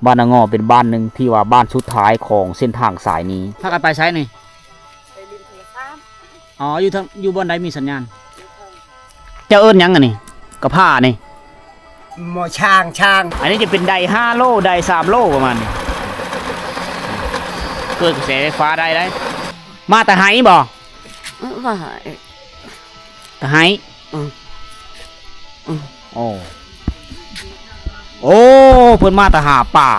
บ้านนางอเป็นบ้านหนึ่งที่ว่าบ้านสุดท้ายของเส้นทางสายนี้ถ้ากันไปใช้นี่ไปริมทะเลซ้อ๋ออยู่บนใดมีสัญญาณเจ้าเอิ้นยังอันนี้กระพ้านี่หมอช่างอันนี้จะเป็นได5 โลได3 โลประมาณนี้เกิดกระแสไฟฟ้าได้มาแต่ไหบ่ว่าแต่ไหโอ้เพิ่นมาแต่หาป่า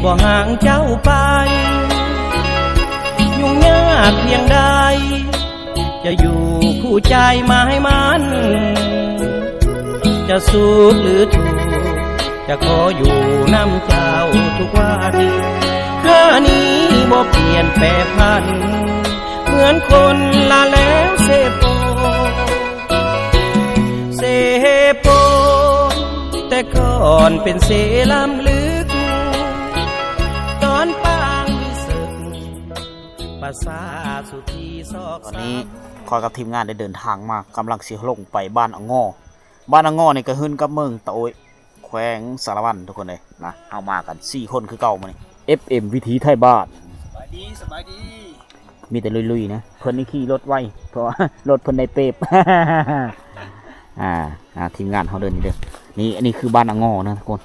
บ่ห่างเจ้าไปยุ่งยากเพียงใดจะอยู่คู่ใจมาให้มันจะสุขหรือทุกข์จะขออยู่น้ำเจ้าทุกวันข้านี้บ่เปลี่ยนแปรพันเหมือนคนลาแล้วเสโปแต่ก่อนเป็นเสลำลึกตอนปางมีศึกภาษาสุธีซอกตอนนี้คอยกับทีมงานได้เดินทางมากำลังเสียลงไปบ้านอ่างงอนี่ก็ขึ้นกับเมืองตะโอยแขวงสารวัตรทุกคนเลยนะเอามากัน4 คนคือเก่ามานี่ FM วิถีไทยบ้านสบายดีมีแต่ลุยๆนะเพิ่นนี่ขี่รถไวเพราะว่ารถเพิ่นได้เปรบ ทีมงานเขาเดินนี่เด้อนี่อันนี้คือบ้านอ่างงอนะทุกคน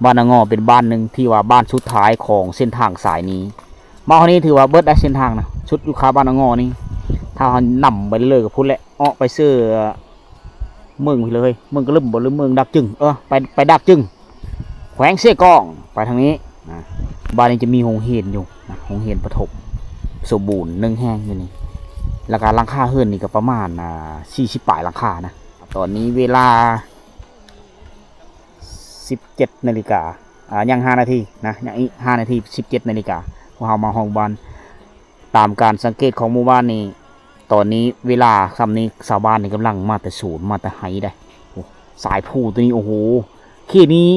บ้านอ่างงอเป็นบ้านหนึ่งที่ว่าบ้านสุดท้ายของเส้นทางสายนี้มาคนนี้ถือว่าเบิดได้เส้นทางนะชุดลูกค้าบ้านอ่างงอนี่ถ้าเขานำไปเลยกับพุ่นแหละไปซื้อเมืองไปเลยเมืองกระลึมบ่หรือเมืองดักจึงไปดักจึงแขวงเสี่ยกองไปทางนี้นะบ้านนี้จะมีโรงเรียนอยู่นะโรงเรียนประถมสมบูรณ์1 แห่งอยู่นี่ราคาหลังคาเฮือนนี่ก็ประมาณ40 ปลายหลังคานะตอนนี้เวลา17 นาฬิกายัง5 นาทีนะยังอีก5 นาที17 นาฬิกาพวกเรามาห้องบ้านตามการสังเกตของหมู่บ้านนี้ตอนนี้เวลาคำนี้ชาวบ้านนี่กำลังมาแต่ศูนย์มาแต่ไฮได้สายผู้ตัวนี้โอ้โหเขตนี้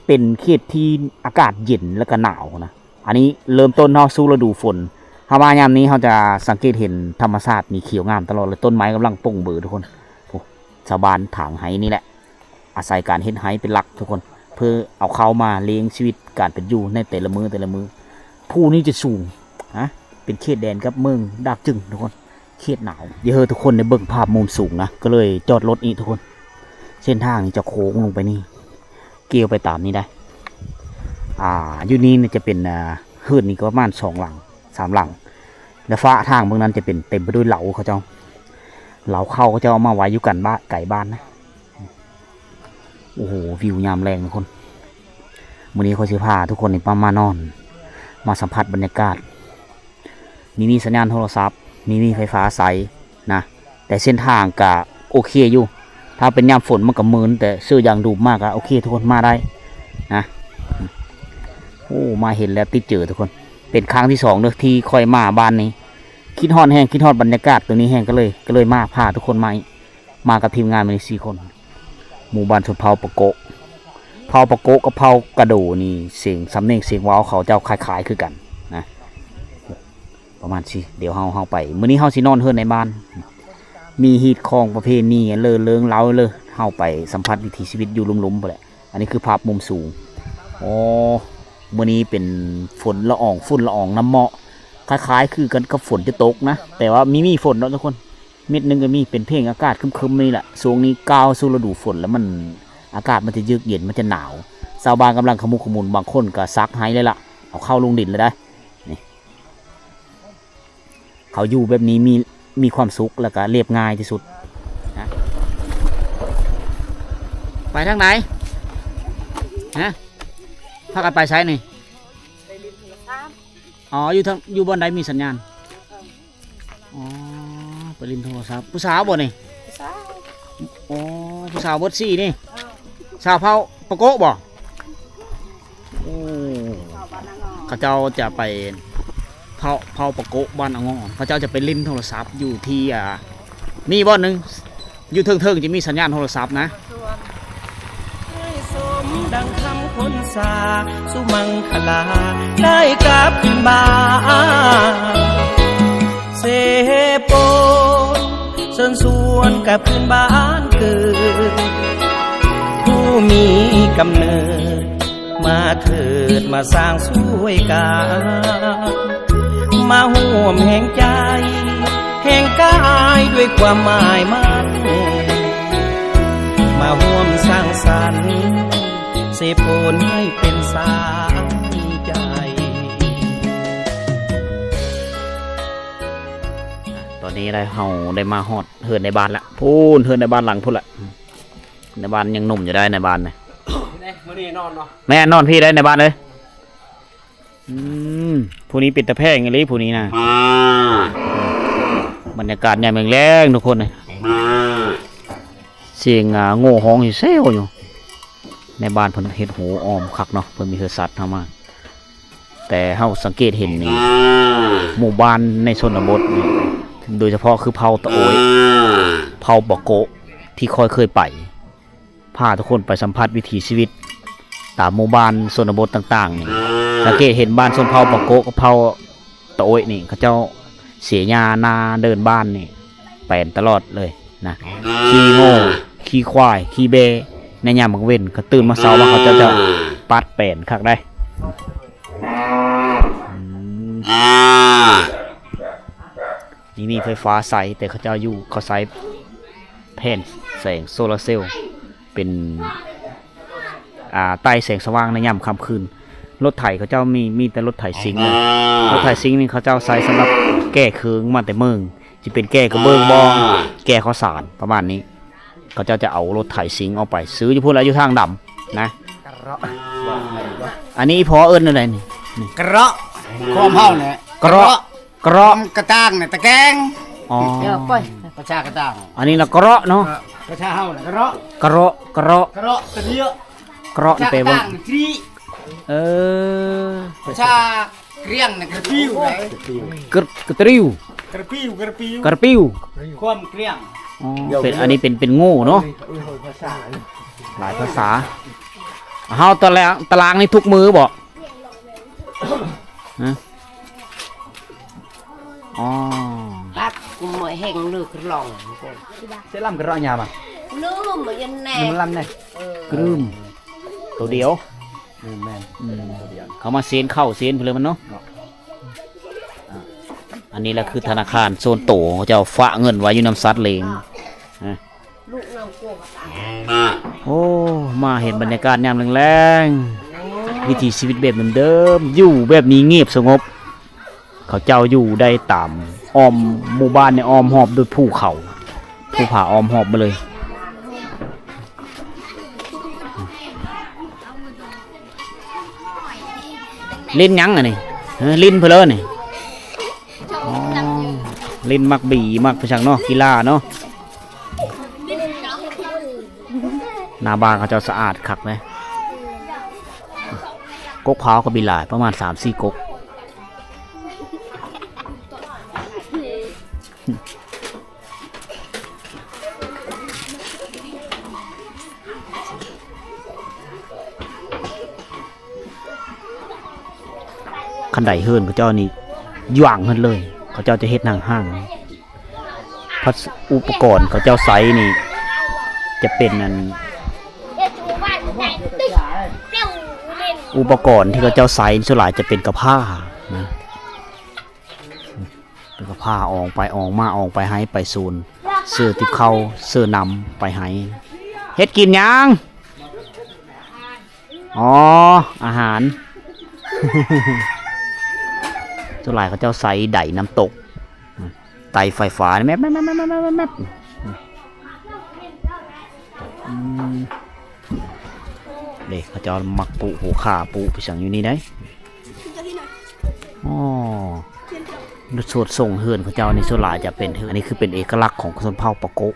เป็นเขตที่อากาศเย็นและก็หนาวนะอันนี้เริ่มต้นเข้าสู่ฤดูฝนถ้ามายามนี้เขาจะสังเกตเห็นธรรมชาติมีเขียวงามตลอดเลยต้นไม้กำลังป่งเบือทุกคนชาวบ้านถางไฮนี่แหละอาศัยการเฮ็ดไฮเป็นหลักทุกคนเพื่อเอาเข้ามาเลี้ยงชีวิตการเป็นอยู่ในแต่ละมือผู้นี้จะสูงนะเป็นเขตแดนกับเมืองดักจึงทุกคนเขตหนาวเดี๋ยวทุกคนในเบื้องภาพมุมสูงนะก็เลยจอดรถนี้ทุกคนเส้นทางนี้จะโค้งลงไปนี่เกี่ยวไปตามนี้ได้อยู่นี้จะเป็นเฮือนนี่ก็ประมาณ2 หลัง 3 หลังแล้วฟ้าทางเบื้องนั้นจะเป็นเต็มไปด้วยเหลาเขาเจ้าเหลาเข้าเขาจะเอามาไว้อยู่กันบ้านไก่บ้านนะโอ้โหวิวยามแรงทุกคนวันนี้เขาจะพาทุกคนในปั๊มมานอนมาสัมผัสบรรยากาศมีสัญญาณโทรศัพท์มีไฟฟ้าใสนะแต่เส้นทางก็โอเคอยู่ถ้าเป็นยามฝนมันก็มืนแต่เสื้อยางดูมากอะโอเคทุกคนมาได้นะโอ้มาเห็นแล้วติดเจอทุกคนเป็นครั้งที่2เนอะที่ค่อยมาบ้านนี้คิดฮอดแห้งคิดฮอดบรรยากาศตัวนี้แห้งก็เลยมาพาทุกคนมากับทีมงานมาใน4 คนหมู่บ้านชนเผ่าปะโกะกับเผ่ากระโดนี่เสียงสำเนียงเสียงว้าวเขาเจ้าคล้ายๆคือกันนะประมาณสิเดี๋ยวเฮาไปมื้อนี้เฮาสินอนเฮือนในบ้านมีฮีตคองประเพณีเลิงเล้าเลยเฮาไปสัมผัสวิถีชีวิตอยู่ลุ่มๆไปแหละอันนี้คือภาพมุมสูงมื้อนี้เป็นฝุ่นละอองน้ำเมาะคล้ายๆคือกันกับฝนจะตกนะแต่ว่ามีฝนเนาะทุกคนเม็ดนึงก็มีเป็นเพลงอากาศครึมๆนี่แหละช่วงนี้ก้าวสู่ฤดูฝนแล้วมันอากาศมันจะเยือกเย็นมันจะหนาวชาวบ้านกำลังขมุกขมุนบางคนก็ซักไห้เลยล่ะเอาเข้าลงดินเลยได้นี่ เขาอยู่แบบนี้มีความสุขแล้วก็เรียบง่ายที่สุดนะไปทางไหนฮะพากันไปใช้นี่ ไปลินโทรศัพท์ อ๋ออยู่บนใดมีสัญญาณอ๋อไปลินโทรศัพท์ผู้สาวบ่นี่ ใช่ อ๋อผู้สาวบดซี่นี่สาวเผาปะโกะบ่โอ้ ชาวบ้านนางอ เขาเจ้าจะไปเผาปะโกะบ้านอ่างอเขาเจ้าจะไปลินโทรศัพท์อยู่ที่มีบ่อนหนึ่งอยู่เทิงๆจะมีสัญญาณโทรศัพท์นะ ส่วน ให้สมดังคำคนสาสุมังคลาได้กลับบ้านเสโปนเชิญสวนกับพื้นบ้านเกิดผู้มีกำเนิดมาเถิดมาสร้างสวยกันมาห่วมแห่งใจแห่งกายด้วยความหมายมั่นมาห่วมสร้างสรรค์เสพโผลให้เป็นสายใจ ตอนนี้เฮาได้มาฮอดเฮือนในบ้านละพูนเฮือนในบ้านหลังพุ่นละในบ้านยังหนุ่มอยู่ได้ในบ้านเลย มื้อนี้นอนเนาะ แม่นอนพี่ได้ในบ้านเลยผู้นี้ปิดตะแพงอย่างนี้ผู้นี้นะบรรยากาศเนี่ยแรงๆทุกคนเลยเสียงโง่ฮ้องอยู่เซลอยู่ในบ้านเพิ่นเฮ็ดหูอ้อมคักเนาะเพิ่นมีเฮือสัตว์เข้ามาแต่เฮาสังเกตเห็นนี่หมู่บ้านในชนบทนี่โดยเฉพาะคือเผาตะโอยเผาบะโกะที่ค่อยเคยไปพาทุกคนไปสัมผัสวิถีชีวิตตามหมู่บ้านชนบทต่างๆนี่สังเกตเห็นบ้านชนเผาบะโกะกับเผาตะโอยนี่เขาเจ้าเสียหญ้านาเดินบ้านนี่แปลนตลอดเลยนะขี่โง่ขี่ควายขี่เบในยามมื้อเว้นก็ตื่นมาเช้าว่าเขาจะปัดแปลนคักได้นี่มีไฟฟ้าใสแต่เขาเจ้าอยู่เขาใช้แผ่นแสงโซลาร์เซลล์เป็นใต้แสงสว่างในยามค่ำคืนรถไถเขาเจ้ามีแต่รถไถซิงค์รถไถซิงค์นี่เขาเจ้าใช้สำหรับแก้เคืองมาแต่เมืองจะเป็นแก้กระเบื้องบองแก้ข้าวสารประมาณนี้เขาเจ้าจะเอารถไถซิงค์เอาไปซื้ออยู่พุ่นแล้วอยู่ทางดำนะอันนี้พอเอิ้นอะไรนี่ กระความเฮาเนี่ย กระกระ กระตางเนี่ยตะแกง อ๋อ เดี๋ยวปล่อย ประชากระตาง อันนี้ละกระเนาะ ประชาเฮาเนี่ยกระ กระกระ ตะเดียว กระ ประชา แปล กระ ว่า ตางทรี เออ ประชาเกรียงเนี่ยกระปิ้วเลย กระตริว กระปิ้วกระปิ้ว กระปิ้ว ความเกรียง อ๋อเป็นอันนี้เป็นโง่เนาะหลายภาษาเฮาตารางนี่ทุกมือบ่ฮะอ๋อ ปักกูไม่แห้งเลือกลอง เจะล่ำกระยาบ่ ลืมเหมือนยันแน่ มันล่ำเนี่ย กรึมตัวเดียว แม่น เขามาเซ็นเข้าเซ็นไปเลยมันเนาะอันนี้แหละคือธนาคารโซนโตเขาจะเอาฝากเงินไว้อยู่น้ำซัดเลง ลูกน้ำกุ้ง โอ้มาเห็นบรรยากาศยามแรงๆวิถีชีวิตแบบเดิมๆอยู่แบบนี้เงียบสงบ เขาเจ้าอยู่ได้ตามอ้อมหมู่บ้านในอ้อมหอบด้วยภูเขาภูผาอ้อมหอบมาเลยเล่นยังอ่ะนี่ลิ้นเพลินนี่อ๋อเล่นมักบีมักไปชักเนาะกีฬาเนาะหน้าบ้านเขาเจ้าสะอาดคักเลยกกเผาก็มีหลายประมาณ 3-4 กกคันไดเฮิรนเขาเจ้านี่ย่างเฮิรนเลย เขาเจ้าจะเฮ็ดห่างๆพัสอุปกรณ์เขาเจ้าไซนี่จะเป็นอันอุปกรณ์ที่เขาเจ้าไซส่วนหลายจะเป็นกระผ้านะเป็นกระผ้าออกไปออกมาออกไปให้ไปซูนเสื้อติบเข้าเสื้อนำไปให้เฮ็ดกินยังอ๋ออาหาร ส่วนหลายเขาเจ้าไซไดน้ำตก ไตไฟฟ้าแมบเด็กเขาจะมักปูหัวขาปูไปสั่งอยู่นี่ได้อ๋อสวดส่งเฮือนเขาเจ้าในส่วนหลายจะเป็นอันนี้คือเป็นเอกลักษณ์ของชนเผ่าปะโกะ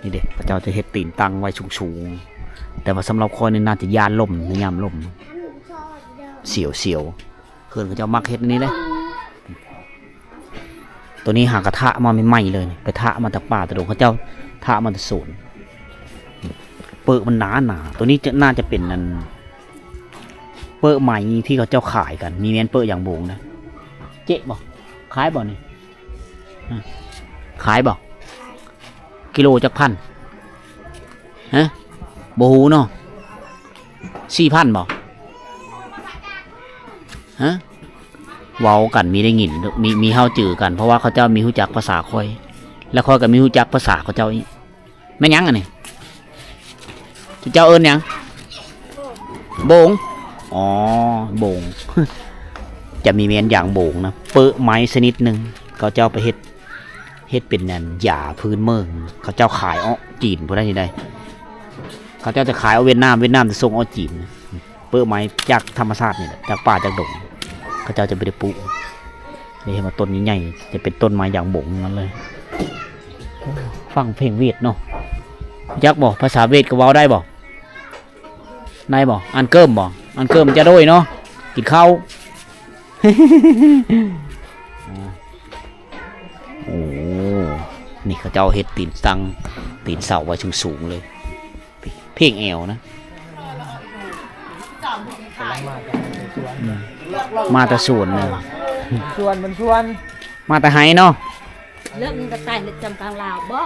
นี่เด็กเขาเจ้าจะเฮ็ดตีนตั้งไว้สูงๆแต่ว่าสำหรับคนนี่น่าจะยานล่มในยามล่มเสียวเฮือนเขาเจ้ามักเฮ็ดนี้เลยตัวนี้หากระทะมาไม่ไหม้เลยไปทะมาจากป่าตะดงเขาเจ้าทะมาจากสวนเปิดมันหนาตัวนี้น่าจะเป็นนั่นเปิดใหม่ที่เขาเจ้าขายกันมีแมนเปิดอย่างโบงนะเจ๊บอกขายบ่นี่ขายบอกกิโลจักพันฮะโบหูเนาะ4,000บอกฮะเว้ากันมีได้ยินมีเฮาจือกันเพราะว่าเขาเจ้ามีฮู้จักภาษาค่อยแล้วค่อยก็มีฮู้จักภาษาเขาเจ้าอีแม่นยังอันนี้เจ้าเอิ้นหยังโบงอ๋อโบง จะมีเมียนอย่างโบงนะเปอะไม้ชนิดหนึ่งเขาเจ้าไปเฮ็ดเป็นนั่นหญ้าพื้นเมืองเขาเจ้าขายอ้อจีนพวกนั้นที่ใดเขาเจ้าจะขายเอาเวียดนามจะส่งอ้อจีนเปอะไม้จากธรรมชาตินี่แหละจากป่าจากดงเขาเจ้าจะไปได้ปลูกนี่เห็นว่าต้นใหญ่ๆจะเป็นต้นไม้อย่างโบงนั่นเลยฟังเพลงเวียดเนาะยักษ์บอกภาษาเวียดก็เว้าได้บอกนายบอกอันเกิมบอกอันเกิมจะโดยเนาะกินข้าว โอ้นี่เขาเจ้าเฮ็ดตีนตังตีนเสาไว้สูงๆเลยเพลงแอวนะมาแต่สวนเลยมาแต่ไห้เนาะ เรื่องกระต่ายในจำกลางลาวบ่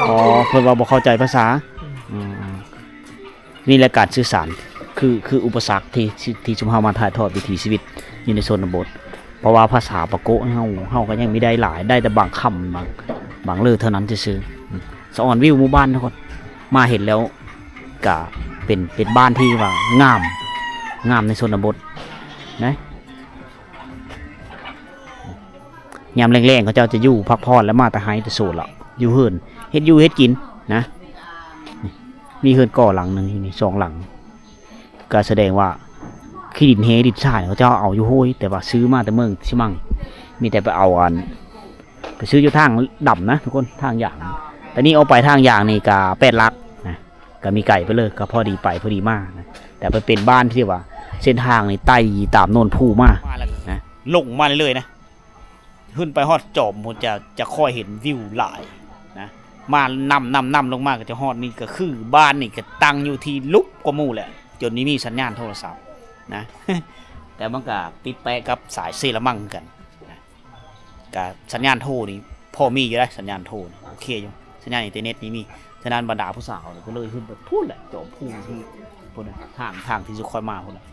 อ๋อเพิ่นว่าบ่เข้าใจภาษานี่แหละการสื่อสารคืออุปสรรคที่ชุมเฮามาถ่ายทอดวิถีชีวิตอยู่ในชนบทเพราะว่าภาษาปะโกะเฮาก็ยังไม่ได้หลายได้แต่บางคำบางเรื่องเท่านั้นซื่อๆสะออนวิวหมู่บ้านทุกคนมาเห็นแล้วก็เป็นบ้านที่ว่างามในชนบทนะยามแรงๆเขาเจ้าจะอยู่พักผ่อนแล้วมาแต่ไฮแต่โซนละอยู่เฮือนเฮ็ดอยู่เฮ็ดกินนะมีเฮือนก่อหลังหนึ่งอยู่นี่2 หลังก็แสดงว่าขี้ดินเฮดินทรายเขาเจ้าเอาอยู่โห้ยแต่ว่าซื้อมาแต่เมืองชิมังมีแต่ไปเอาอันไปซื้ออยู่ทางดำนะทุกคนทางอย่างแต่นี่เอาไปทางอย่างนี่ก็8 ลักนะก็มีไก่ไปเลยก็พอดีไปพอดีมากนะแต่ไปเป็นบ้านที่ว่าเส้นทางนี่ไต่ตามโน่นผู้มากนะลงมาเลยนะขึ้นไปฮอดจอมผมจะค่อยเห็นวิวหลายนะมานำลงมาก็จะฮอดนี่ก็คือบ้านนี่ก็ตั้งอยู่ที่ลุกกว่าหมู่แหละจนนี้มีสัญญาณโทรศัพท์นะ แต่มันก็ติดแปะกับสายเซรามังกันนะกับสัญญาณโทรนี่พอมีอยู่ได้สัญญาณโทรโอเคอยู่สัญญาณอินเทอร์เน็ตนี่มีฉะนั้นบรรดาผู้สาวก็เลยขึ้นไปพูดแหละจอมพูที่พวกนั้นทางที่จะค่อยมาพวกนั้น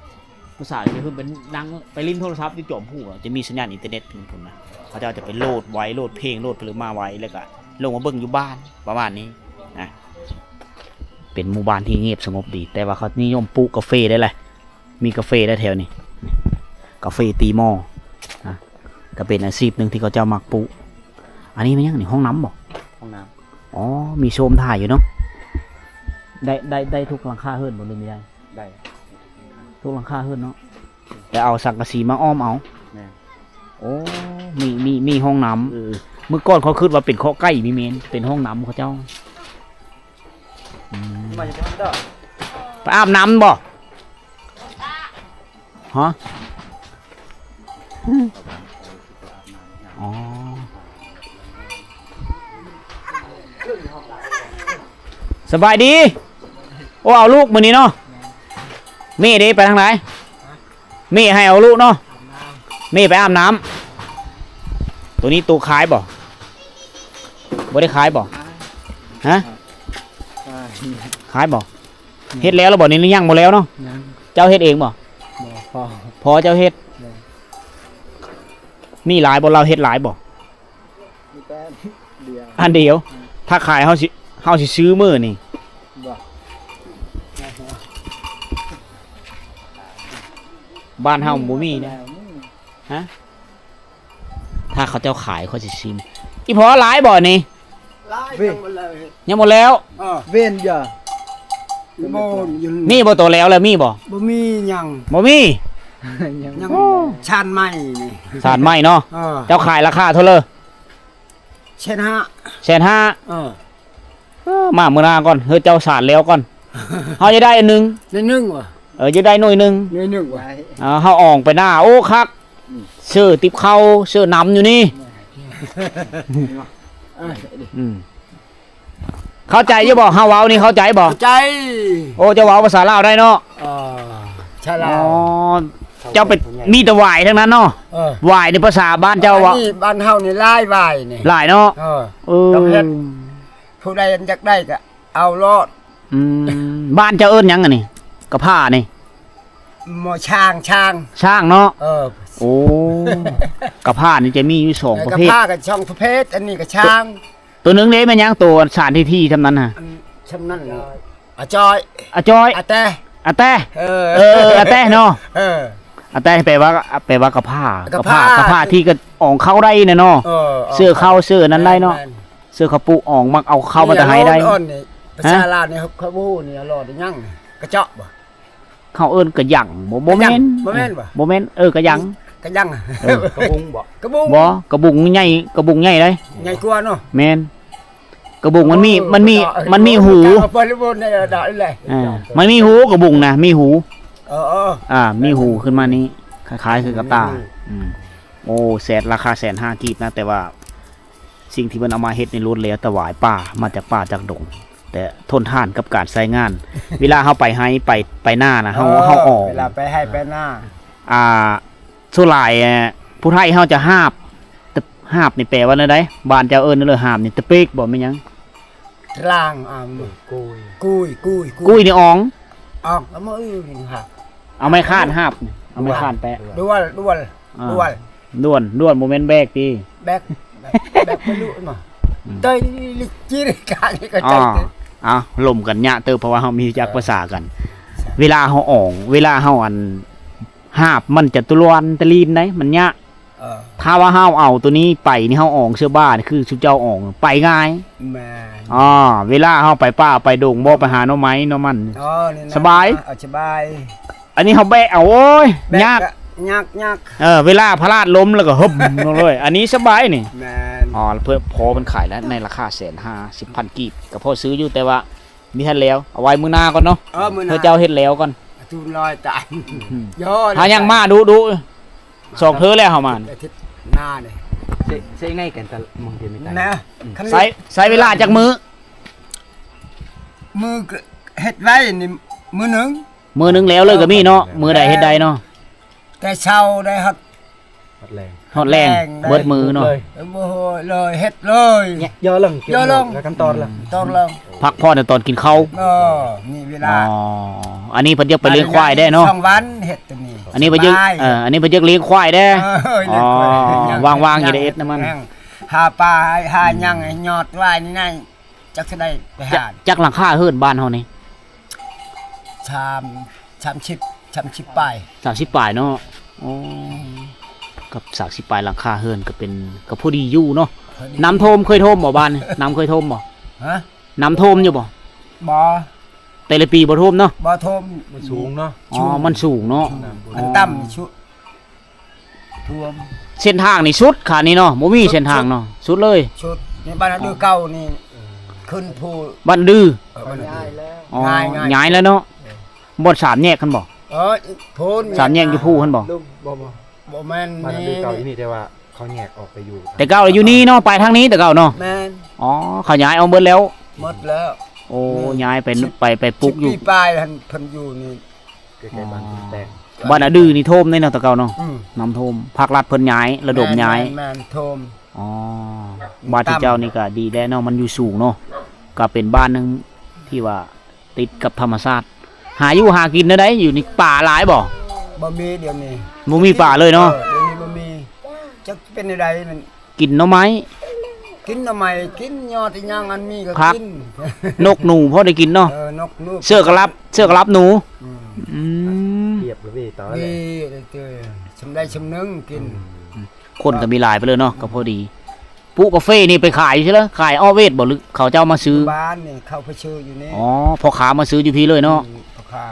ผู้สาวจะขึ้นไปนั่งไปลิ้นโทรศัพท์ที่จอมพูจะมีสัญญาณอินเทอร์เน็ตพวกนั้นเขาจะไปโหลดไว้โหลดเพลงโหลดเพลงมาไว้แล้วก็ลงมาเบิ่งอยู่บ้านประมาณนี้นะเป็นหมู่บ้านที่เงียบสงบดีแต่ว่าเขานิยมปลูกกาแฟได้เลยมีกาแฟได้แถวนี้กาแฟตีหม้อนะก็เป็นอาชีพหนึ่งที่เขาจะมักปลูกอันนี้มันยังนี่ห้องน้ำบอกห้องน้ำอ๋อมีโชมถ่ายอยู่เนาะได้ทุกหลังคาเฮือนหมดเลยไม่ได้ทุกหลังคาเฮือนเนาะแต่เอาสังกะสีมาอ้อมเอาโอ้มีห้องน้ำเมื่อก่อนเขาคิดว่าเป็นข้อใกล้มีเมนเป็นห้องน้ำเขาเจ้าไปอาบน้ำบ่ฮะอ๋อสบายดีโอ้เอาลูกมื้อนี้เนาะแม่เด้ไปทางไหนแม่ให้เอาลูกเนาะแม่ไปอาบน้ำตัวนี้ตัวขายบ่ได้ขายบ่ฮะขายบ่เฮ็ดแล้วเราบ่นี่หรือยังบ่แล้วเนาะเจ้าเฮ็ดเองบ่พอเจ้าเฮ็ดมีหลายบ่เราเฮ็ดหลายบ่อันเดียวถ้าขายเฮาสิซื้อมื้อนี่บ้านเฮาบ่มีนะ ฮะถ้าเขาเจ้าขายเขาจะชิมอีพอหลายบ่อนี่ เว้ย ยังหมดแล้ว เว้นอย่าโมนอยู่ มีบ่ตัวแล้วแล้วมีบ่ บ่มีหยัง บ่มี ยังชานใหม่นี่ สารไหมเนาะเจ้าขายราคาเท่าเลย เช่นฮะ 150,000มามื้อหน้าก่อนเฮ้ยเจ้าสารแล้วก่อนเฮาจะได้อันหนึง ในนึงวะ จะได้หน่วยหนึง ในนึงวะ เฮาออกไปหน้าโอ้คักซื้อติบเข้าซื้อน้ำอยู่นี่อืมเข้าใจอยู่บ่เฮาเว้านี่เข้าใจบ่ ใจ โอ้เจ้าเว้าภาษาลาวได้เนาะ ชาลา อ๋อเจ้าเป็นมีแต่หวายทั้งนั้นเนาะหวายในภาษาบ้านเจ้าว่า นี่บ้านเฮานี่ลายวายนี่ หลายเนาะต้องเฮ็ด ผู้ใดอยากได้ก็เอารอด บ้านเจ้าเอิ้นหยังอะนี่กระผ้านี่ หมอช้าง ช่างเนาะโอ้กระผ้านี่จะมีอยู่2ประเภท กระผ้ากับช่องประเภทอันนี้ก็ช้าง ตัวหนึงเด้แม่นหยังตัวสารที่ทำนั้นน่ะ ชำนั่นอาจอย อาจอย อาแต่ อาแต่อาแต่เนาะ เออ อาแต่แปลว่ากระผ้าก ระผ้า กระผ้าที่ก็อ่องเข้าได้น่ะเนาะเสื้อเข้าเสื้อนั้นได้เนาะเสื้อเขาปุอ่องมักเอาเข้ามาแต่ให้ได้ ประชารานี่เขาบู้นี่รอดยังกระเจาะบ่ เขาเอิ้นกระหยังบ่แม่น บ่แม่นบ่ บ่แม่นกระหยัง กระยังกระบุงบ่กระบุง บ่กระบุงใหญ่กระบุงใหญ่เลย ใหญ่กว่าเนาะ แม่นกระบุงมันมีหู บริบูรณ์ในดอกนี่แหละ มันมีหูกระบุงนะมีหู เออ มีหูขึ้นมานี้คล้ายๆคือกระตาโอ้ราคา150,000กีบนะแต่ว่าสิ่งที่มันเอามาเฮ็ดในล้วนแล้วถวายป่ามาจากป่าจากดงแต่ทนทานกับการใช้งาน เวลาเฮาไปให้ไปหน้านะเฮาออก เวลาไปให้ไปหน้า ส่วนหลายผู้ไทยเฮาจะหาบแต่หาบนี่แปลว่าอะไรบ้านเจ้าเอิ้นนั่นเลยหาบนี่ตะเป๊กบ่แม่นหยัง กลางกุย นี่อ๋อง แล้วมานี่ค่ะ เอาไม้คานหาบนี่เอาไม้คานแปะด้วนด้วนโมเมนต์แบกติ แบกไม่รู้มาเตยลิจิริกานี่ก็ใจล่มกันยะเติบเพราะว่าเฮามีจักภาษากัน เวลาเฮาอ่องเวลาเฮาอันหาบมันจะตุลวนตะลีนได้มันยะถ้าว่าเฮาเอาตัวนี้ไปนี่เฮาอ่องเสื้อบ้านี่คือชุบเจ้าอ่องไปง่ายแม่เวลาเฮาไปป่าไปดงบ่ไปหาหน่อไม้หน่อมันสบายอันนี้เฮาแบกเอาโอ้ยยากเวลาพลาดล้มแล้วก็ฮึบลงเลยอันนี้สบายนี่แม่เพื่อพอมันขายแล้วในราคา150,000กีบก็พอซื้ออยู่แต่ว่ามีทันแล้วเอาไว้มื้อหน้าก่อนเนาะเพื่อเจ้าเฮ็ดแล้วก่อนทุนลอยตายหายังมาดูสองเธอแล้วเฮามาหน้านี่ใช้ง่ายกันแต่มองเดียวไม่ได้นะใช้เวลาจากมือเฮ็ดไว้นี่มือนึงแล้วเลยก็มีเนาะมือใดเฮ็ดใดเนาะแต่เช้าได้ฮอดแรงเบิดมือเนาะบ่เลยเฮ็ดเลยย่อลงแล้วขั้นตอนละพักผ่อนตอนกินข้าวนี่เวลาอันนี้เพิ่นจะไปเลี้ยงควายได้เนาะ2 วันเฮ็ดตัวนี้อันนี้เพิ่นจะอันนี้เพิ่นจะเลี้ยงควายได้วางๆอยู่ในเอ็ดนะมันหาปลาหาหยังให้ยอดไว้นี่นั่นจักสิได้ไปหาจักหลังคาเฮือนบ้านเฮานี่30ปลาย30ปลายเนาะกับ30ปลายหลังคาเฮือนก็เป็นก็พอดีอยู่เนาะน้ำท่วมเคยท่วมบ่บ้านน้ำเคยท่วมบ่น้ำท่วมอยู่บ่แต่ละปีบ่ท่วมเนาะบ่ท่วมมันสูงเนาะมันสูงเนาะมันต่ำชุท่วมเส้นทางนี่สุดค่ะนี่เนาะบ่มีเส้นทางเนาะสุดเลยสุดนี่บ้านดื้อเก่านี่ขึ้นภูบ้านดื้อง่ายแล้วเนาะบ่สามแยกคั่นบ่พูนสามแยกอยู่ภูคั่นบ่แม่นบ้านดื้อเก่าอยู่นี่แต่ว่าเขาแยกออกไปอยู่แต่เก่าอยู่นี่เนาะไปทางนี้แต่เก่าเนาะแม่นเขาย้ายเอาเบิดแล้วหมดแล้วโอ้ย้ายไปปลูกอยู่ปีปลายเพิ่นอยู่นี่ใกล้ๆบ้านแต่บ้านดื้อนี่ท่วมเนาะแต่เก่าเนาะน้ำท่วมภาครัฐเพิ่นย้ายระดมย้ายแม่นท่วมบ้านที่เจ้านี่ก็ดีแล้วเนาะมันอยู่สูงเนาะก็เป็นบ้านนึงที่ว่าติดกับธรรมชาติหาอยู่หากินได้อยู่ในป่าหลายบ่มีเดี๋ยวนี้บ่มีป่าเลยเนาะเดี๋ยวนี้บ่มีจักเป็นไดมันกินหน่อไม้กินหน่อไม้กินยอดอีหยังอันมีก็กินนกหนูพอได้กินเนาะนกหนูเสื้อกระลับหนูเปี ยบหรือวีต่อ ดี เลย เตือชมได้ชมนึงกิน คนก็มีหลายไปเลยเนาะก็พอดีปุ๊กาแฟนี่ไปขายใช่ไหมขายอ้อเวทบ่หรือเขาเจ้ามาซื้อ บ้านนี่เข้าไปชื่ออยู่นี่ อ๋อพอขามาซื้ออยู่พี่เลยเนาะ ราคา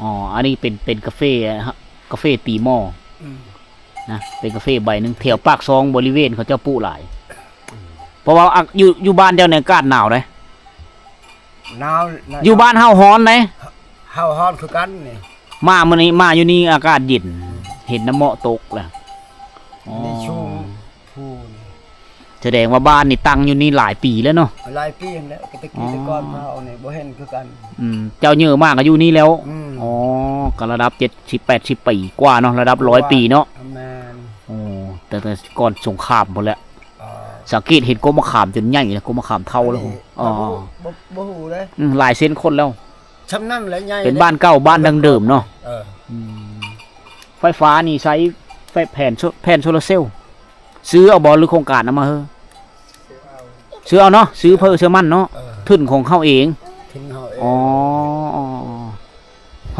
อ๋ออันนี้เป็นกาแฟฮะกาแฟตีหม้อ อืม นะเป็นกาแฟใบหนึงแถวปากซองบริเวณเขาเจ้าปุ๊หลาย เพราะว่าอยู่บ้านเจ้าเนี่ยอากาศหนาวเลย หนาว อยู่บ้านเฮาฮ้อนเลย เฮาฮ้อนคือกันนี่ มามื้อนี้มาอยู่นี่อากาศเย็นเห็นน้ำเหมาะตกแหละอ๋อ นี่ชุงผู้นี่ แสดงว่าบ้านนี่ตั้งอยู่นี่หลายปีแล้วเนาะ หลายปีแล้วตะกี้แต่ก่อนเฮานี่บ่เห็นคือกัน เจ้าเยอะมากก็อยู่นี่แล้ว อืม อ๋อก็ระดับ70-80 ปีกว่าเนาะระดับ100 ปีเนาะ แม่น โอ้แต่ก่อนสงครามหมดแล้ว อ่า สังเกตเห็นกรมมะขามจนใหญ่นะกรมมะขามเท่าแล้วอ๋อ บ่ฮู้เลย หลายเส้นคนแล้ว ชำนั่นแหละใหญ่ เป็นบ้านเก่าบ้านดังเดิมเนาะ เออ ไฟฟ้านี่ใช้ไฟแผ่นโซลาร์เซลล์ซื้อเอาบอลหรือโครงการเอามาเฮ้อซื้อเอาเนาะซื้อเพิ่มเชื่อมั่นเนาะ เออ ทุนของเขาเอง ถึงเฮาเอ อ๋อง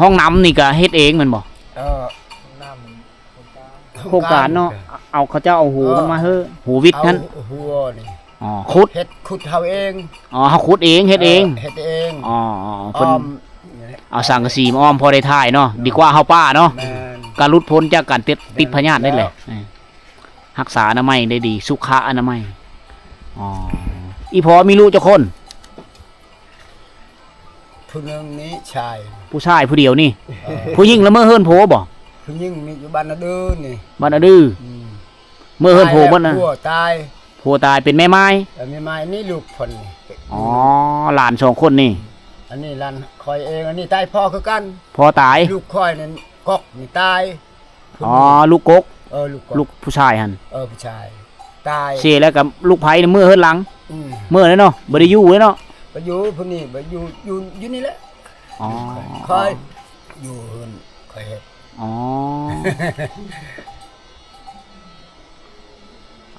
ห้องน้ำนี่ก็เฮ็ดเองแมันบ่ เออ โครงการเนาะเอาเขาเจ้าเอาหูมันมาเฮ้อหูวิทย์นั้น เอาหัวนี่ อ๋อขุด เฮ็ดขุดเฮาเอง อ๋อเขาขุดเองเฮ็ดเอง เฮ็ดเอง อ๋อ อ้ เพิ่น อม เอาสังกะสีมาอ้อมพอได้ถ่ายเนาะดีกว่าเฮาป้าเนาะ แม่น การหลุดพ้นจากการติดพยาธิได้แหละรักษาอนามัยได้ดีสุขอนามัยอ๋ออีพอมีลูกเจ้าคน ผู้หนึงนี้ชาย ผู้ชายผู้เดียวนี่ ผู้หญิงละเมอเฮิรนโผบ่ ผู้หญิงมีอยู่บ้านนาเดินนี่ บ้านอะดื้อ อืม เมื่อเฮิรนโผบ่นะ ผัวตาย ผัวตายเป็นแม่ไม้ แต่มีไม้นี่ลูกเพิ่นนี่ อ๋อหลาน2คนนี่ อันนี้หลานคอยเองอันนี้ตายพ่อคือกัน พอตาย ลูกคอยนั่นกอกนี่ตาย อ๋อลูกกก ลูกกอก ลูกผู้ชายหั่น ผู้ชายตาย เสียแล้วกับลูกไผนี่เมื่อเฮิรนหลัง อืม เมื่อแล้วเนาะบ่ได้อยู่เลยเนาะ ไปอยู่ผู้นี้ไปอยู่นี่แหละ อ๋อ คอยอยู่เฮินคอยเฮ็ด อ๋อ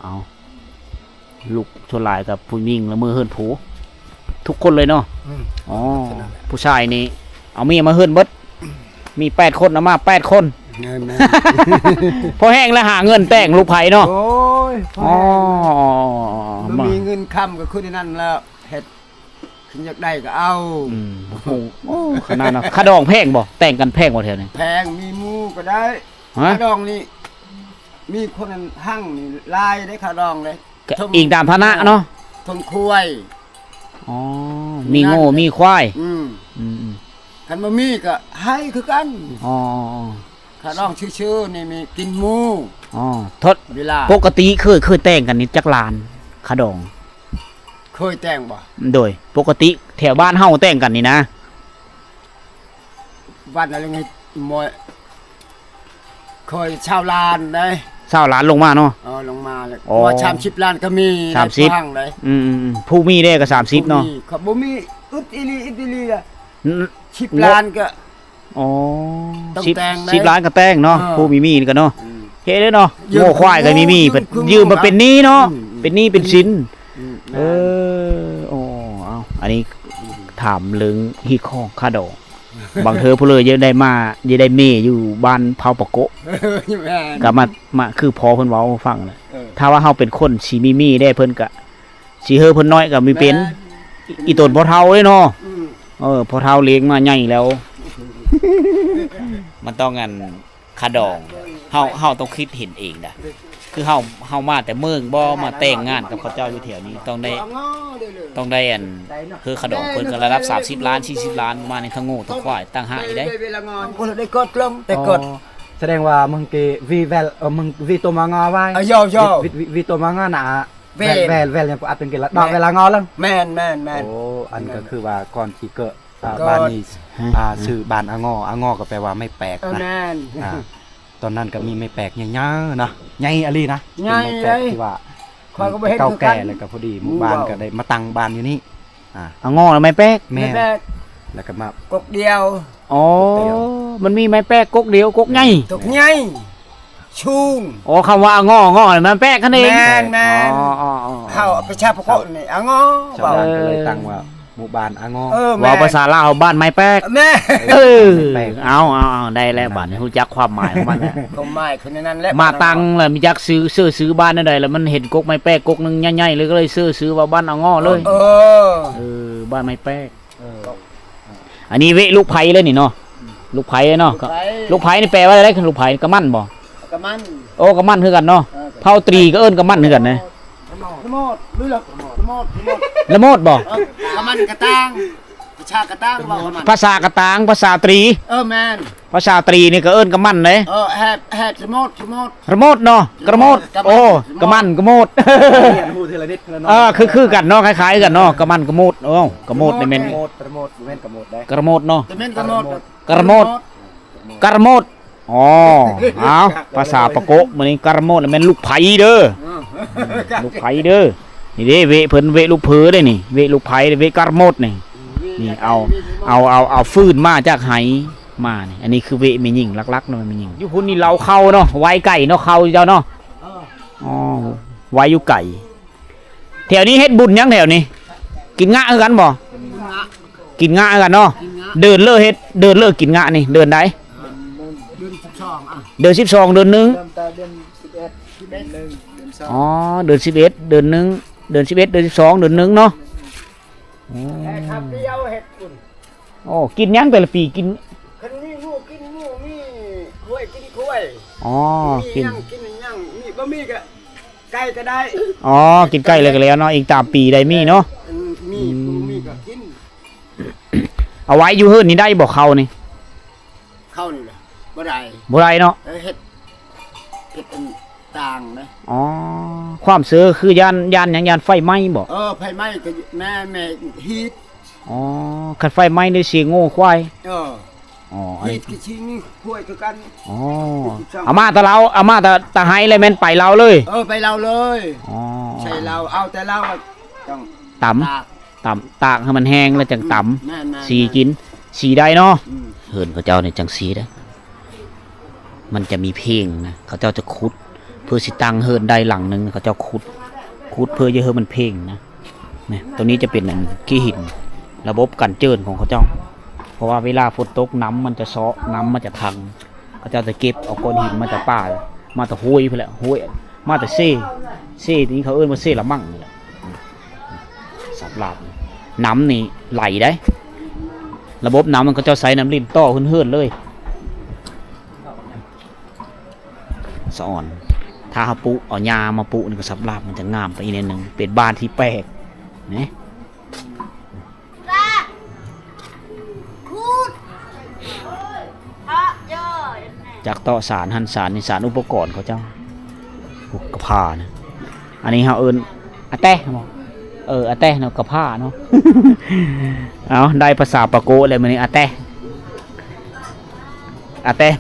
เอาลูกชนหลายกับผู้หญิงละเมอเฮิรนโผทุกคนเลยเนาะ อืม อ๋อผู้ชายนี่เอาเมียมาเฮิรนเบิดมี8คนเอามา8คน เงินนะ พอแห้งแล้วหาเงินแต่งลูกไผ่เนาะ โอ้ย อ๋อ มันมีเงินค้ำก็คือนั่นแล้วเฮ็ดขึ้นอยากได้ก็เอา โอ้โหโอ้ขนาดนั้นค่าดองแพงบ่แต่งกันแพงบ่แถวนี้ แพงมีหมูก็ได้ ฮะ ขาดองนี่มีคนนั้นหั่งนี่ลายได้ขาดองเลย ก็อิงตามฐานะเนาะ ทนคุย อ๋อมีโง่มีควาย อืม อืม คันบ่มีก็ให้คือกัน อ๋อ ขาดองชื่อๆนี่มีกินหมู อ๋อทด เวลา ปกติเคยแต่งกันนี่จักล้านค่าดอง เคยแต่งบ่ โดยปกติแถวบ้านเฮาแต่งกันนี่นะ วันอะไรไงมวยเคยชาวลานได้ 20ล้านลงมาเนาะ ลงมาเลย อ๋อ ว่า30ล้านก็มี 30 ห้างเลย ผู้มีได้ก็30เนาะ ครับบ่มีอึดอีหลีอ่ะ อืม 10ล้านก็ อ๋อ ต้อง สิบ แต่งไหม 10ล้านก็แต่งเนาะ อ่า ผู้มีนี่ก็เนาะ อืม เฮ็ดเด้อเนาะ ยืม โง่ควายก็มี ยืม เพิ่น คือ ยืมมาเป็นหนี้เนาะ อืม เป็นหนี้เป็นสิน อืม เออโอ้เอาอันนี้ถามเรื่องฮีข้องค่าดอก บางเธอผู้เลยเยอะได้มาเยอะได้เมอยู่บ้านเผาปะโกะ แม่น ก็มาคือพอเพิ่นเว้าให้ฟังน่ะ เออ ถ้าว่าเฮาเป็นคนสิมีได้เพิ่นก็สิเฮอเพิ่นน้อยก็มีเป็นอีตนพอเฒ่าเด้เนาะ อืม พอเฒ่าเลี้ยงมาใหญ่แล้ว มันต้องงันค่าดองเฮาต้องคิดเห็นเองนะคือเฮามาแต่เมืองบ่มาแต่งงานกับเขาเจ้าอยู่แถวนี้ต้องได้ เอาง้อได้เลย ต้องได้อันคือขดองเพิ่นก็ระดับ30ล้าน40ล้านมาในทั้งโง่ทั้งควายตั้งหายได้ เวลางอนคนได้กดลงแต่กด แสดงว่ามึงเกวีแวลมึงวีตัวมางอไว้ ย่อ วีตัวมางอหนา แว แวลยังกูอัดเป็นเกละดอกเวลางอแล้ว แม่น โอ้อันก็คือว่าก่อนที่เกิด ก่อน บ้านนี้ชื่อบ้านอางอก็แปลว่าไม่แปลกนะ แม่น ตอนนั้นก็มีไม่แปลกใหญ่ๆนะใหญ่อลีนะ ใหญ่ เป็นไม่แปลก เลย ที่ว่า ข้อยก็บ่เห็น เก่า คือกั แก่ น เลยก็พอดีหมู่บ้านก็ได้มาตั้งบ้านอยู่นี่ เอางอแล้วไม้แป๊ก แม่ แม่ แล้วก็มาก กเดียว อ๋อมันมีไม้แป๊กกกเดียวกกใหญ่ ตกใหญ่ชุง อ๋อคำว่าเอางอนี่มันแป๊กกันเอง แม่น อ๋อ เฮาเอาไปชาพะโคนี่เอาง้อ ชาวบ้านก็เลยตั้งว่า หมู่บ้านอางอ เว้าภาษาลาวบ้านไม้แป๊ก แม่ เออเอาได้แล้วบัดนี้รู้จักความหมายของมันแล้ว ก็ไม่คนนั้นแหละ มาตังแล้วมีจักซื้อบ้านนั่นใดแล้วมันเห็นกกไม้แป๊กกกนึงใหญ่ๆเลยก็เลยซื้อว่าบ้านเอาง้อเลย เออ บ้านไม้แป๊กอันนี้เวลูกไผ่เลยนี่เนาะลูกไผ่เนาะลูกไผ่นี่แปลว่าอะไรคือลูกไผ่กระมั่นบ่ กระมัน โอ้กระมั่นคือกันเนาะเผาตรีก็เอิ้นกระมั่นคือกันนะ กระโมดรู้หรอกกระโมด ละโมดบ่ กระมันกระตังประชากระตังบอกกระมัน ภาษากระตางภาษาตรี แมน ภาษาตรีนี่ก็เอิ้นกระมั่นเลย แฮดกระโมด ระโมดเนาะกระโมดโอ้กระมั่นกระโมด เรียนฮู้ทีละนิดทีละน้อย คือกันเนาะคล้ายๆกันเนาะกระมั่นกระโมดโอ้กระโมดนี่แม่น ประโมทบ่แม่นกระโมดได้ กระโมดเนาะ จะเป็นกระโมด กระโมดกระโมดอ๋อเอาภาษาปะโกะมื้อนี้กระโมดนี่แม่นลูกไผเด้อลูกไผเด้อนี่เด้เวเพิ่นเวลูกเผือเด้นี่เวลูกไผเวกระโมดนี่นี่เอาฟืนมาจากไหมานี่อันนี้คือเวแม่หญิงลักๆเนาะแม่หญิงอยู่พุ่นนี่เราเข้าเนาะไว้ไก่เนาะเข้าเจ้าเนาะอ๋อไว้อยู่ไก่แถวนี้เฮ็ดบุญยังแถวนี้กินงะคือกันบ่กินงะคือกันเนาะเดินเลิกเฮ็ดเดินเลิกกินงะนี่เดินได้เดิน12เดือนหนึงอ๋อเดือน11เดือนหนึงเดือน11เดือน12เดือนหนึงเนาะครับเดียวเห็ดคุณ โอ้กินยังแต่ละปีกิน คันมีงูกินงูมีกล้วยกินกล้วย อ๋อกิน กินยังมีบะหมี่ก็ไก่ก็ได้ อ๋อกินใกล้เลยก็แล้วเนาะอีกตามปีได้มีเนาะ มีก็กิน เอาไว้อยู่เฮือนนี่ได้บ่เข้านี่ เข้านี่แหละบ่ได้ บ่ได้เนาะ เห็ดเป็นต่างนะ อ๋อความเสือคือย่านหยังย่านไฟไหม้บ่ ไฟไหม้ก็แม่ฮีท อ๋อคันไฟไหม้ได้เสียงโง่ควายอ๋ออัน ฮี นี้ ทก็ชิ้นนี่กล้วยคือกัน อ๋อเอามาแต่เราเอามาแต่ตาไห้เลยแม่นไปเราเลย ไปเราเลย อ๋อ ใช่เราเอาแต่เราต้อง ตำตากให้มันแห้งแล้วจังต แม่ ำสีกินสีได้เนาะเหินเขาเจ้าเนี่ยจังสีได้มันจะมีเพลงนะเขาเจ้าจะขุดเพื่อสิตั้งเหินได้หลังนึงเขาเจ้าขุดเพื่อจะเหินมันเพลงนะเนี่ยตัวนี้จะเป็นอันขี้หินระบบกันเจิ่นของเขาเจ้าเพราะว่าเวลาฝนตกน้ำมันจะซ้อน้ำมันจะทังเขาเจ้าจะเก็บเอาก้อนหินมาจากป่ามาแต่ห้วยไปแหละห้วยมาแต่เซ่นี้เขาเอิ้นว่าเซ่ละมั่งนี่แหละสับหลาบน้ำนี่ไหลได้ระบบน้ำมันก็จะใส่น้ำลิ้นต่อเฮือนๆเลยสะอ่อนถ้าเขาปุเอายามาปุนี่ก็สับหลาบมันจะงามไปอีกนิดนึงเป็นบ้านที่แปลกนะจากต่อสารหันสารในสารอุปกรณ์เขาเจ้ากระพานะอันนี้เขาเอิญอาแต้อาแต้เนาะกระพาเนาะ เอาได้ภาษาปะโกอะไรมานี่อาแต้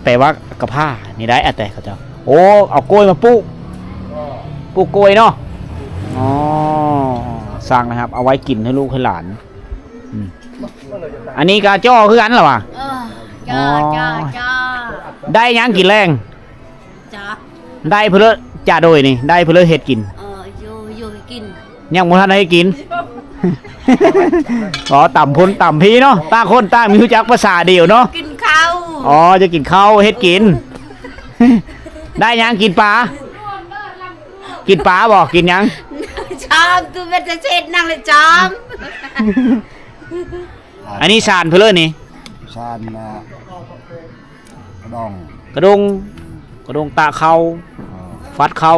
แปลว่ากระพานี่ได้อาแต้เขาเจ้าโอ้เอากล้วยมาปลูกกล้วยเนาะอ๋อสร้างนะครับเอาไว้กินให้ลูกให้หลานอันนี้กาจ้อคือกันเหรอวะจ้าได้ยังกินแรง จ้า ได้เพื่อจ่าโดยนี่ได้เพื่อเห็ดกินอยู่กินยังบ่ทันได้กิน อ๋อต่ำพ้นต่ำพีเนาะตาคนตามีรู้จักภาษาเดียวเนาะกินข้าว อ๋อจะกินข้าวเฮ็ดกิน ได้ยังกินปลาบอกกินยัง ชอบตูเป็นจะเช็ดนั่งเลยจอม อันนี้สารเพื่อนี่ ชานกระดงตาเขาฟัดเขา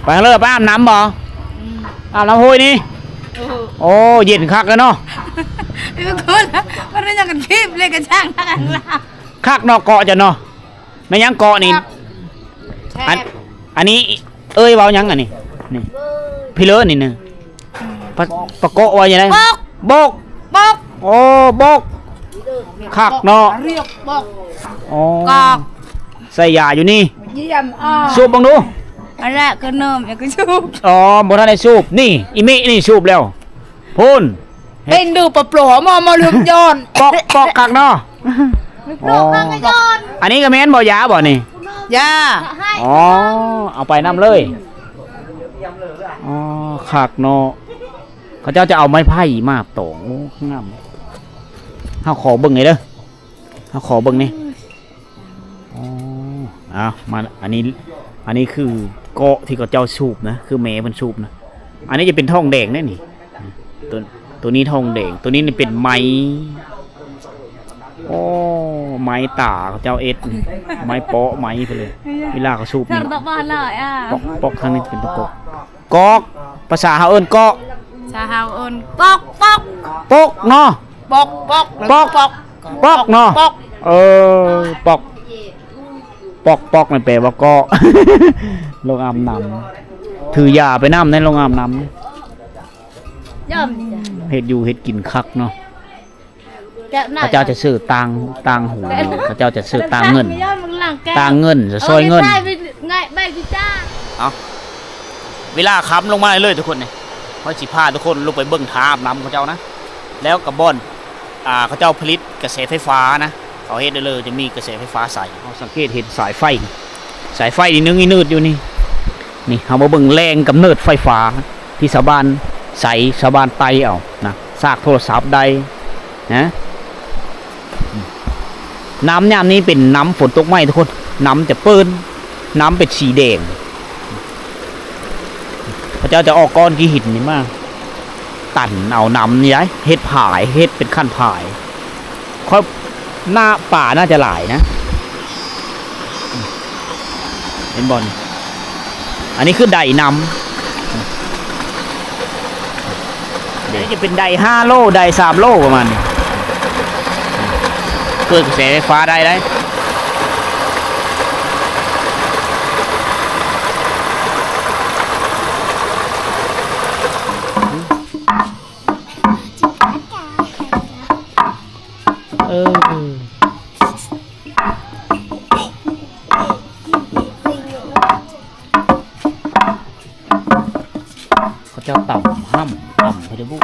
ไปเลิกไปอาบน้ำบ่อาบน้ำห้วยนี่โอ้เย็นคักกันเนาะ เป็นคนมันเป็นอย่างกันคีบเลยกันช่างนั่งล่ะ คักนอกเกาะจะเนาะไม่ยังเกาะนี่อันนี้เอ้ยเว้ายังอันนี้นี่พี่เลิศนี่นึงปะโกะว่าอย่างไรบกโอ้บกคักเนาะ เรียกบอก อ๋อก อก ใส่ยาอยู่นี่ เยี่ยมสูบบังดู อะไรก็เนิ่มอย่างก็ชูบ อ๋อบ่ทันได้สูบนี่อีเมนี่สูบแล้วพูน เป็นดูปลาปลอมาลืมย้อน ปอกคักเนาะ ปลอกข้างก็ย้อน อันนี้ก็แม่นบ่ยาบ่นี่ ยา อ๋อเอาไปนำเลยอ๋อคักเนาะ เขาเจ้าจะเอาไม้ไผ่มาตองโอ้ข้างหน้าเฮาขอเบิ่งหน่อยเด้อเฮาขอเบิ่งนี่อ๋อเอามาอันนี้คือเกาะที่เขาเจ้าสูบนะคือแม่มันสูบนะอันนี้จะเป็นทองแดงแน่นี่ตัวนี้ทองแดงตัวนี้นี่เป็นไม้โอ้ไม้ตาเขาเจ้าเอ็ดนี่ไม้เปาะไม้ไปเลยเวลาเขาสูบ ฉั นี่ นตกบ้านเลยอ่ะ ปอกข้างนี้เป็นตะกอกกอกภาษาเฮาเอิ้นเกาะ ชาฮาวเอิญปอกปอก ปอกเนาะ ปอกปอก ปอก ปอก ปอกเนาะ ปอก เออปอกมันแปลว่าเกาะ ลงอาบน้ำถือยาไปน้ำในลงอาบน้ำ ย่อม เฮ็ดอยู่เฮ็ดกินคักเนาะ แก้วหน้า พระเจ้าจะซื้อตังหูพระเจ้าจะซื้อตังเงิน ย่อมมึงหลังแก้ว ตังเงินจะซอยเงิน ได้ไปไงใบพิจ้า เอาเวลาค้ำลงมาเลยทุกคนเนี่ยเพราะสิพาทุกคนลงไปเบิ่งท่าอาบน้ำเขาเจ้านะแล้วกับบ่อนเขาเจ้าผลิตกระแสไฟฟ้านะเขาเฮ็ดได้เลยจะมีกระแสไฟฟ้าใส่เราสังเกตเห็นสายไฟนี่นึงอีนืดอยู่นี่เอามาเบิ่งแรงกำเนิดไฟฟ้าที่ชาวบ้านใส่ชาวบ้านไตเอานะซากโทรศัพท์ใดนะน้ำยามนี้เป็นน้ำฝนตกไหมทุกคนน้ำจะเปิ้นน้ำเป็นสีแดงพระเจ้าจะออกก้อนกี่หินนี่มากตันเอาน้ำนี่ไอ้เฮ็ดผายเฮ็ดเป็นขั้นผายค่อยหน้าป่าน่าจะหลายนะเห็นบอลอันนี้คือไดน้ำเดี๋ยวจะเป็นได5 โลได3 โลประมาณนี้เกิดกระแสไฟฟ้าได้ เขาเจ้าต่ำเขาจะบุก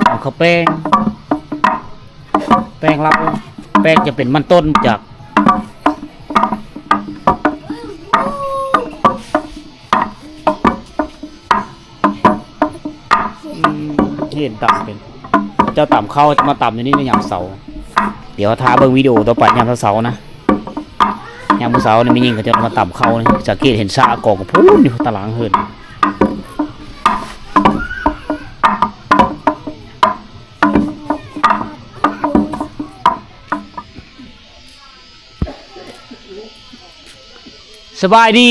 เอาเขาแป้งรับแป้งจะเป็นมันต้นจากเห็นต่ำเป็นเจ้าต่ำเข้ามาต่ำอยู่นี่ในยามเสาร์เดี๋ยวท้าเบิ่งวิดีโอต่อไปยามเสาร์นะยามเสาร์นี่ไม่ยิงเขาจะมาต่ำเข้านี่สังเกตเห็นสะกอกกับพูนอยู่ตารางเหินสบายดี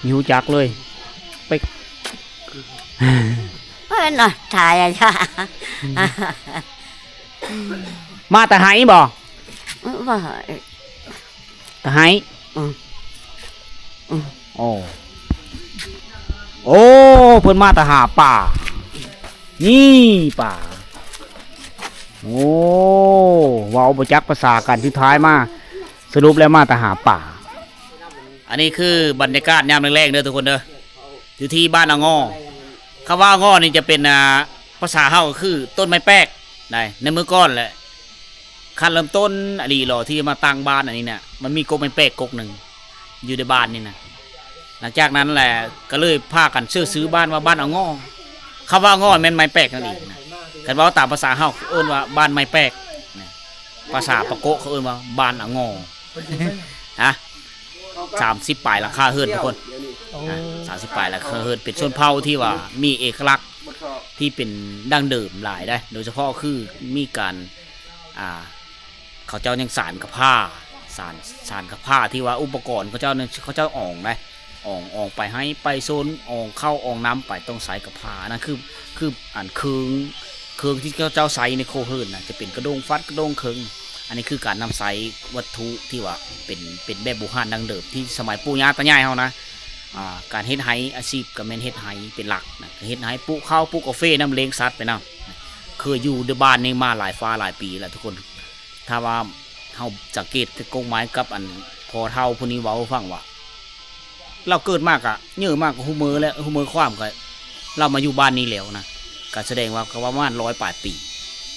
หิวจักเลยไป เฮ้ยหน่อยถ่ายอ่ะจ้า มาแต่ไหบ่ ว่า แต่ไห โอ้เพิ่นมาแต่หาป่านี่ป่าโอ้เว้าบ่จักภาษากันที่ท้ายมาสรุปแล้วมาแต่หาป่าอันนี้คือบรรยากาศยามแรกๆเด้อทุกคนเด้ออยู่ที่บ้านอ่างอคำว่าอ่างอนี่จะเป็นภาษาเฮาก็คือต้นไม้แป๊กได้ในมื้อก่อนแหละขั้นเริ่มต้นอดีตหรอที่มาตั้งบ้านอันนี้เนี่ยมันมีกกไม้แป๊กกกหนึ่งอยู่ในบ้านนี่นะหลังจากนั้นแหละก็เลยพากันซื้อบ้านว่าบ้านอ่างอคำว่าอ่างอแม่นไม้แป๊กนั่นเองนะกันว่าตามภาษาเฮาเอิ้นว่าบ้านไม้แป๊กภาษาปะโกะเขาเอิ้นว่าบ้านอ่างอฮะ30 ปลายราคาเฮิรนทุกคน30 ปลายราคาเฮิรนเป็นชนเผ่าที่ว่ามีเอกลักษณ์ที่เป็นดั้งเดิมหลายได้โดยเฉพาะคือมีการเขาเจ้ายังสารกับผ้าสารกับผ้าที่ว่าอุปกรณ์เขาเจ้าอ่องได้อ่องไปให้ไปโซนอ่องเข้าอ่องน้ำไปต้องใส่กับผ้านั่นคือเครื่องที่เขาเจ้าใส่ในโคเฮิรนนะจะเป็นกระดงฟัดกระดงเคิงอันนี้คือการนำใส่วัตถุที่ว่าเป็นแบบโบราณดังเดิมที่สมัยปู่ย่าตายายเฮานะการเฮ็ดไห้อาชีพกับแม่นเฮ็ดไห้เป็นหลักนะเฮ็ดไห้ปลูกข้าวปลูกกาแฟน้ำเลี้ยงสัตว์ไปนะเคยอยู่ในบ้านนี้มาหลายฟ้าหลายปีแล้วทุกคนถ้าว่าเฮาสังเกตกงไม้กับอันพอเท่าผู้นี้เว้าฟังว่าเราเกิดมากอะเยอะมากฮู้มือและฮู้มือความก็เรามาอยู่บ้านนี้แล้วนะก็แสดงว่าก็ประมาณ108 ปี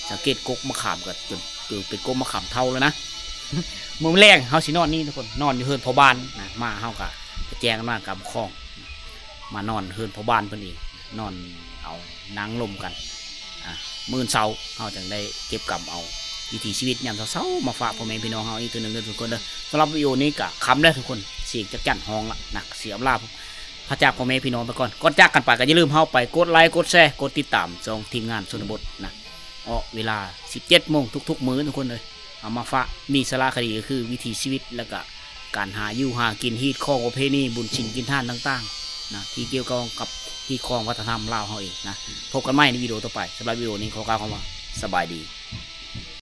สังเกตกกมะขามก็จนเป็นกกมะขามเท่าแล้วนะมื้อแรกเฮาสินอนนี่ทุกคนนอนอยู่เฮือนพ่อบ้านนะมาเฮาก็แจ้งกันมากับคลอง มานอนเฮือนพ่อบ้านเพิ่นเองนอนเอานางลมกันมื้อเช้าเฮาจังได้เก็บกำเอาวิถีชีวิตยามเช้าๆมาฝากพ่อแม่พี่น้องเฮาอีกตัวหนึงเด้อทุกคนเด้อสำหรับวิดีโอนี้ก็คำได้ทุกคนเสียงจักจั่นห้องละนะเสียอำลาพระจากพ่อแม่พี่น้องไปก่อนก่อนจากกันไปก็อย่าลืมเฮาไปกดไลค์กดแชร์กดติดตามช่องทีมงานชนบทนะเวลา 17 โมงทุกๆมื้อทุกคนเลยเอามาฝากมีสาระคดีก็คือวิถีชีวิตแล้วก็การหาอยู่หากินฮีดคองประเพณีบุญชินกินท่านต่างๆนะที่เกี่ยวกับฮีดคองวัฒนธรรมลาวเฮาเองนะพบกันใหม่ในวิดีโอต่อไปสำหรับวิดีโอนี้ขอกล่าวคำว่าสบายดี